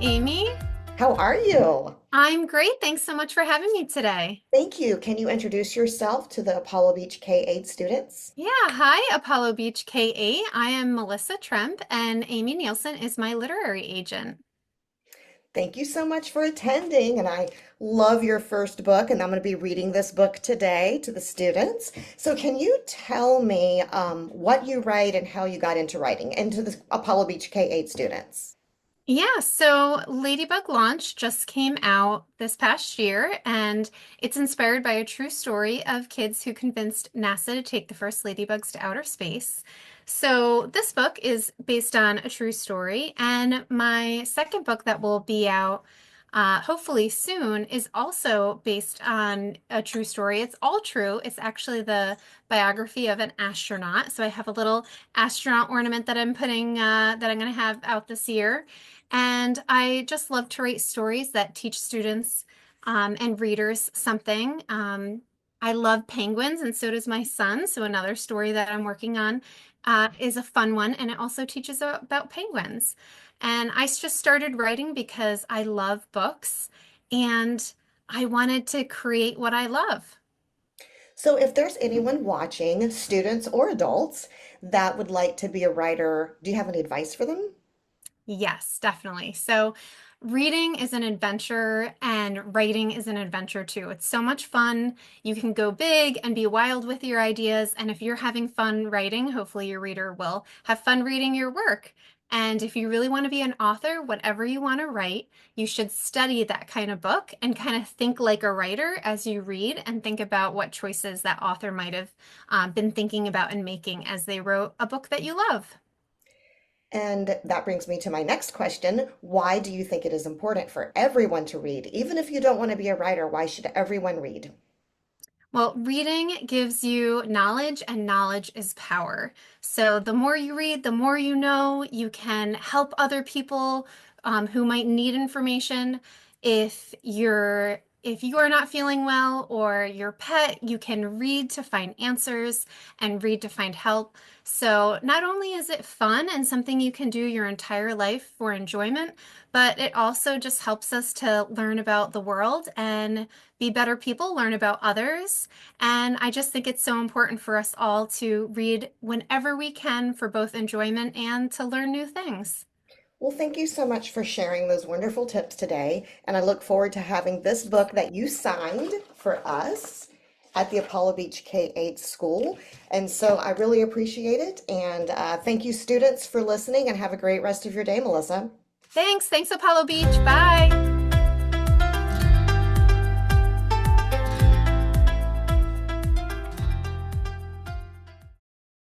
Amy. How are you? I'm great. Thanks so much for having me today. Thank you. Can you introduce yourself to the Apollo Beach K-8 students? Yeah, hi, Apollo Beach K8. I am Melissa Trempe, and Amy Nielsen is my literary agent. Thank you so much for attending. And I love your first book, and I'm going to be reading this book today to the students. So, can you tell me what you write and how you got into writing, and to the Apollo Beach K-8 students? Yeah, so Ladybug Launch just came out this past year, and it's inspired by a true story of kids who convinced NASA to take the first ladybugs to outer space. So this book is based on a true story, and my second book that will be out hopefully soon is also based on a true story. It's all true. It's actually the biography of an astronaut. So I have a little astronaut ornament that I'm going to have out this year. And I just love to write stories that teach students and readers something. I love penguins, and so does my son. So another story that I'm working on is a fun one, and it also teaches about penguins. And I just started writing because I love books and I wanted to create what I love. So, if there's anyone watching, students or adults, that would like to be a writer, do you have any advice for them? Yes, definitely. So, reading is an adventure and writing is an adventure too. It's so much fun. You can go big and be wild with your ideas. And if you're having fun writing, hopefully your reader will have fun reading your work. And if you really want to be an author, whatever you want to write, you should study that kind of book and kind of think like a writer as you read and think about what choices that author might have been thinking about and making as they wrote a book that you love. And that brings me to my next question. Why do you think it is important for everyone to read? Even if you don't want to be a writer, why should everyone read? Well, reading gives you knowledge, and knowledge is power. So the more you read, the more you know. You can help other people who might need information. If you're not feeling well or your pet, you can read to find answers and read to find help. So not only is it fun and something you can do your entire life for enjoyment, but it also just helps us to learn about the world and be better people, learn about others. And I just think it's so important for us all to read whenever we can for both enjoyment and to learn new things. Well, thank you so much for sharing those wonderful tips today. And I look forward to having this book that you signed for us at the Apollo Beach K-8 school. And so I really appreciate it. And thank you, students, for listening, and have a great rest of your day, Melissa. Thanks. Thanks, Apollo Beach. Bye.